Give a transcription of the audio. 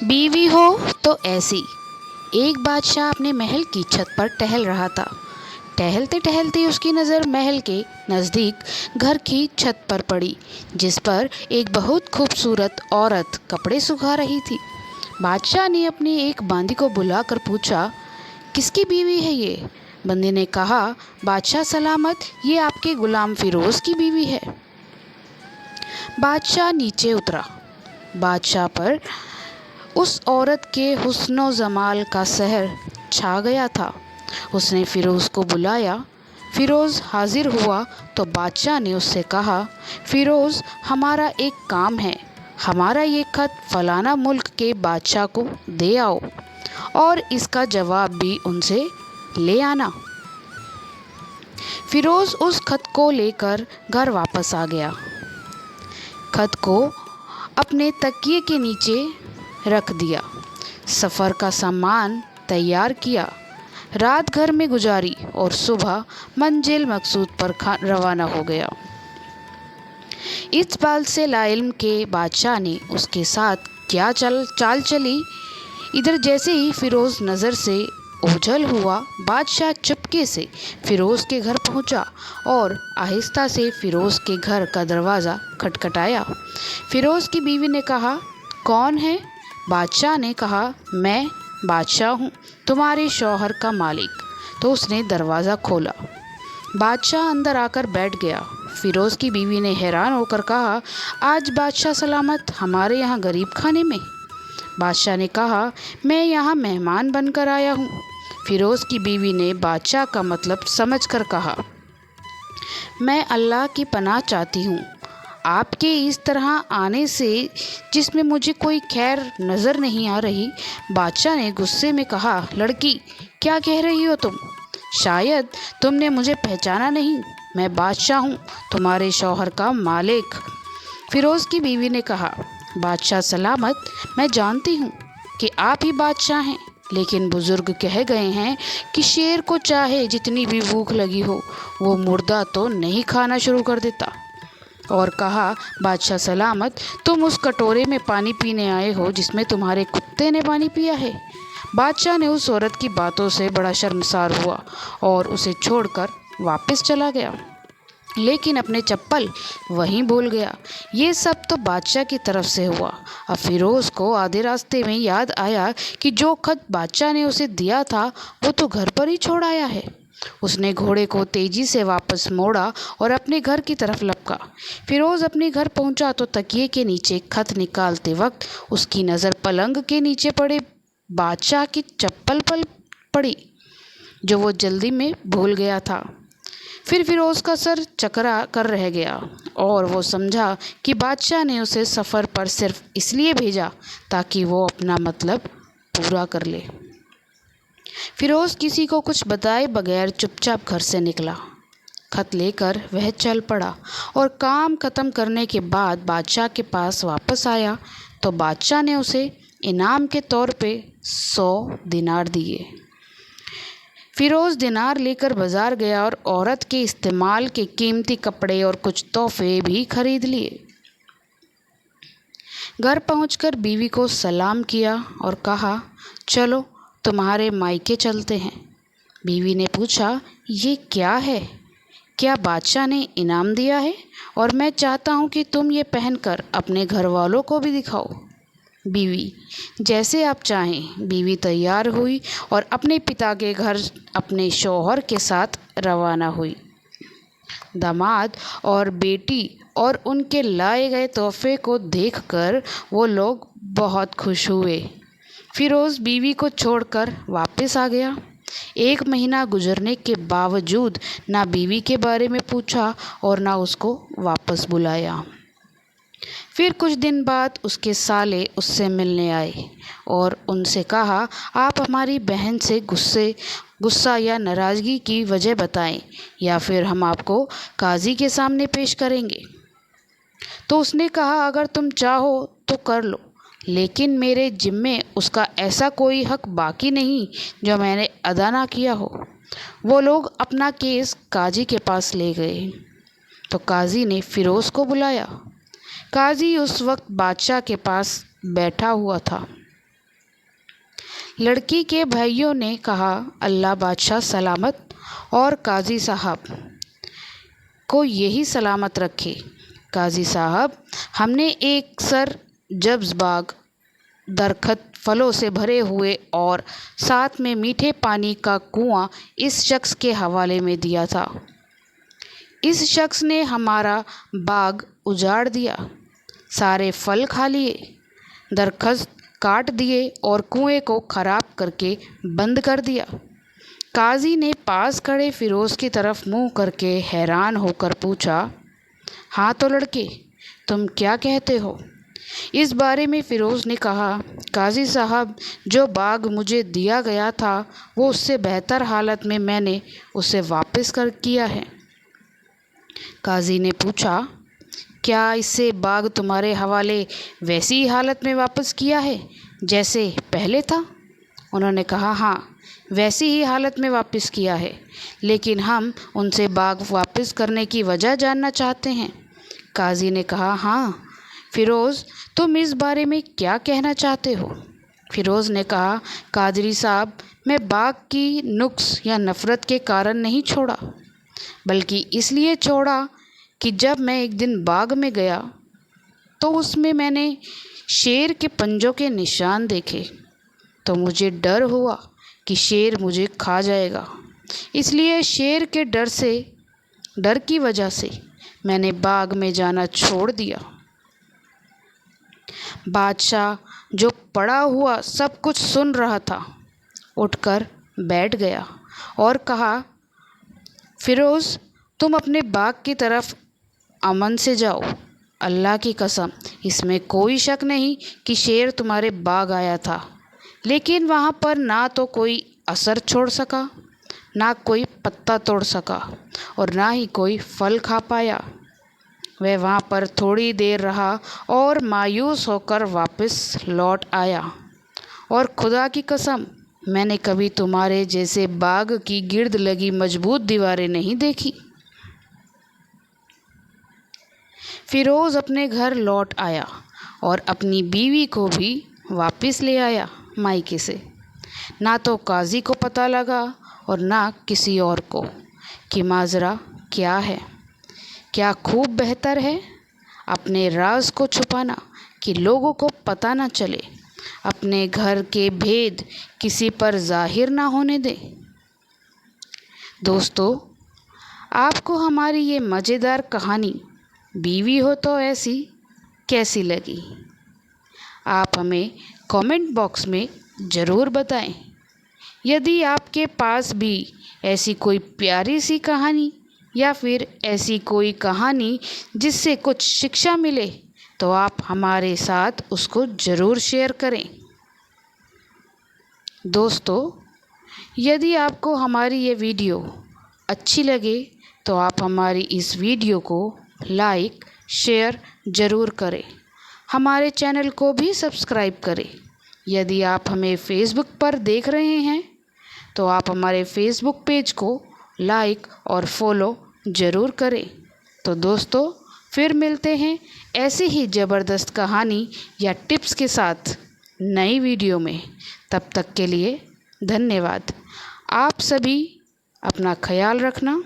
बीवी हो तो ऐसी। एक बादशाह अपने महल की छत पर टहल रहा था। टहलते टहलते उसकी नज़र महल के नज़दीक घर की छत पर पड़ी, जिस पर एक बहुत खूबसूरत औरत कपड़े सुखा रही थी। बादशाह ने अपने एक बांदी को बुलाकर पूछा, किसकी बीवी है ये? बंदी ने कहा, बादशाह सलामत, ये आपके गुलाम फिरोज़ की बीवी है। बादशाह नीचे उतरा। बादशाह पर उस औरत के हुस्नो जमाल का सहर छा गया था। उसने फिरोज़ को बुलाया। फिरोज़ हाजिर हुआ तो बादशाह ने उससे कहा, फिरोज़, हमारा एक काम है। हमारा ये खत फलाना मुल्क के बादशाह को दे आओ और इसका जवाब भी उनसे ले आना। फिरोज़ उस खत को लेकर घर वापस आ गया। खत को अपने तकिए के नीचे रख दिया। सफ़र का सामान तैयार किया। रात घर में गुजारी और सुबह मंजिल मकसूद पर रवाना हो गया। इस बात से लाइल्म के बादशाह ने उसके साथ क्या चाल चली। इधर जैसे ही फिरोज़ नज़र से ओझल हुआ, बादशाह चुपके से फिरोज़ के घर पहुंचा और आहिस्ता से फिरोज़ के घर का दरवाज़ा खटखटाया। फिरोज़ की बीवी ने कहा, कौन है? बादशाह ने कहा, मैं बादशाह हूँ, तुम्हारे शौहर का मालिक। तो उसने दरवाज़ा खोला। बादशाह अंदर आकर बैठ गया। फिरोज़ की बीवी ने हैरान होकर कहा, आज बादशाह सलामत हमारे यहाँ गरीब खाने में? बादशाह ने कहा, मैं यहाँ मेहमान बनकर आया हूँ। फिरोज़ की बीवी ने बादशाह का मतलब समझकर कहा, मैं अल्लाह की पनाह चाहती हूँ आपके इस तरह आने से, जिसमें मुझे कोई खैर नज़र नहीं आ रही। बादशाह ने गुस्से में कहा, लड़की, क्या कह रही हो तुम? शायद तुमने मुझे पहचाना नहीं। मैं बादशाह हूँ, तुम्हारे शौहर का मालिक। फिरोज़ की बीवी ने कहा, बादशाह सलामत, मैं जानती हूँ कि आप ही बादशाह हैं, लेकिन बुज़ुर्ग कह गए हैं कि शेर को चाहे जितनी भी भूख लगी हो, वो मुर्दा तो नहीं खाना शुरू कर देता। और कहा, बादशाह सलामत, तुम उस कटोरे में पानी पीने आए हो जिसमें तुम्हारे कुत्ते ने पानी पिया है। बादशाह ने उस औरत की बातों से बड़ा शर्मसार हुआ और उसे छोड़कर वापस चला गया, लेकिन अपने चप्पल वहीं भूल गया। ये सब तो बादशाह की तरफ से हुआ। अब फिरोज़ को आधे रास्ते में याद आया कि जो खत बादशाह ने उसे दिया था वो तो घर पर ही छोड़ आया है। उसने घोड़े को तेजी से वापस मोड़ा और अपने घर की तरफ लपका। फिरोज़ अपने घर पहुंचा तो तकिए के नीचे खत निकालते वक्त उसकी नज़र पलंग के नीचे पड़े बादशाह की चप्पल पर पड़ी, जो वो जल्दी में भूल गया था। फिर फिरोज़ का सर चकरा कर रह गया और वो समझा कि बादशाह ने उसे सफ़र पर सिर्फ इसलिए भेजा ताकि वो अपना मतलब पूरा कर ले। फिरोज़ किसी को कुछ बताए बगैर चुपचाप घर से निकला। खत लेकर वह चल पड़ा और काम ख़त्म करने के बाद बादशाह के पास वापस आया तो बादशाह ने उसे इनाम के तौर पे 100 दिनार दिए। फिरोज़ दिनार लेकर बाज़ार गया और औरत के इस्तेमाल के कीमती कपड़े और कुछ तोहफे भी खरीद लिए। घर पहुंचकर बीवी को सलाम किया और कहा, चलो तुम्हारे मायके चलते हैं। बीवी ने पूछा, ये क्या है? क्या बादशाह ने इनाम दिया है? और मैं चाहता हूँ कि तुम ये पहनकर अपने घर वालों को भी दिखाओ। बीवी, जैसे आप चाहें। बीवी तैयार हुई और अपने पिता के घर अपने शौहर के साथ रवाना हुई। दामाद और बेटी और उनके लाए गए तोहफे को देखकर वो लोग बहुत खुश हुए। फिरोज़ बीवी को छोड़कर वापस आ गया। 1 महीना गुजरने के बावजूद ना बीवी के बारे में पूछा और ना उसको वापस बुलाया। फिर कुछ दिन बाद उसके साले उससे मिलने आए और उनसे कहा, आप हमारी बहन से गुस्सा या नाराज़गी की वजह बताएं या फिर हम आपको काजी के सामने पेश करेंगे। तो उसने कहा, अगर तुम चाहो तो कर लो, लेकिन मेरे जिम्मे उसका ऐसा कोई हक बाकी नहीं जो मैंने अदा ना किया हो। वो लोग अपना केस काजी के पास ले गए तो काजी ने फिरोज़ को बुलाया। काजी उस वक्त बादशाह के पास बैठा हुआ था। लड़की के भाइयों ने कहा, अल्लाह बादशाह सलामत और काजी साहब को यही सलामत रखे। काजी साहब, हमने एक सर जब्ज़ बाग दरखत फलों से भरे हुए और साथ में मीठे पानी का कुआं इस शख्स के हवाले में दिया था। इस शख्स ने हमारा बाग उजाड़ दिया, सारे फल खा लिए, दरखत काट दिए और कुएं को खराब करके बंद कर दिया। काजी ने पास खड़े फिरोज़ की तरफ मुंह करके हैरान होकर पूछा, हाँ तो लड़के, तुम क्या कहते हो? इस बारे में फ़िरोज़ ने कहा, काजी साहब, जो बाग मुझे दिया गया था वो उससे बेहतर हालत में मैंने उसे वापस कर किया है। काजी ने पूछा, क्या इससे बाग तुम्हारे हवाले वैसी ही हालत में वापस किया है जैसे पहले था? उन्होंने कहा, हाँ, वैसी ही हालत में वापस किया है, लेकिन हम उनसे बाग वापस करने की वजह जानना चाहते हैं। काजी ने कहा, हाँ फ़िरोज़, तुम इस बारे में क्या कहना चाहते हो? फ़िरोज़ ने कहा, कादरी साहब, मैं बाग की नुक्स या नफ़रत के कारण नहीं छोड़ा, बल्कि इसलिए छोड़ा कि जब मैं एक दिन बाग में गया तो उसमें मैंने शेर के पंजों के निशान देखे, तो मुझे डर हुआ कि शेर मुझे खा जाएगा। इसलिए शेर के डर की वजह से मैंने बाग में जाना छोड़ दिया। बादशाह, जो पड़ा हुआ सब कुछ सुन रहा था, उठकर बैठ गया और कहा, फ़िरोज़, तुम अपने बाग की तरफ अमन से जाओ। अल्लाह की कसम, इसमें कोई शक नहीं कि शेर तुम्हारे बाग आया था, लेकिन वहाँ पर ना तो कोई असर छोड़ सका, ना कोई पत्ता तोड़ सका और ना ही कोई फल खा पाया। वह वहाँ पर थोड़ी देर रहा और मायूस होकर वापस लौट आया। और खुदा की कसम, मैंने कभी तुम्हारे जैसे बाग की गिर्द लगी मजबूत दीवारें नहीं देखी। फ़िरोज़ अपने घर लौट आया और अपनी बीवी को भी वापस ले आया मायके से। ना तो काजी को पता लगा और ना किसी और को कि माजरा क्या है। क्या खूब बेहतर है अपने राज को छुपाना कि लोगों को पता ना चले, अपने घर के भेद किसी पर जाहिर ना होने दें। दोस्तों, आपको हमारी ये मज़ेदार कहानी बीवी हो तो ऐसी कैसी लगी? आप हमें कमेंट बॉक्स में ज़रूर बताएं। यदि आपके पास भी ऐसी कोई प्यारी सी कहानी या फिर ऐसी कोई कहानी जिससे कुछ शिक्षा मिले, तो आप हमारे साथ उसको ज़रूर शेयर करें। दोस्तों, यदि आपको हमारी ये वीडियो अच्छी लगे तो आप हमारी इस वीडियो को लाइक शेयर ज़रूर करें। हमारे चैनल को भी सब्सक्राइब करें। यदि आप हमें फेसबुक पर देख रहे हैं तो आप हमारे फेसबुक पेज को लाइक और फॉलो ज़रूर करें। तो दोस्तों, फिर मिलते हैं ऐसी ही ज़बरदस्त कहानी या टिप्स के साथ नई वीडियो में। तब तक के लिए धन्यवाद। आप सभी अपना ख्याल रखना।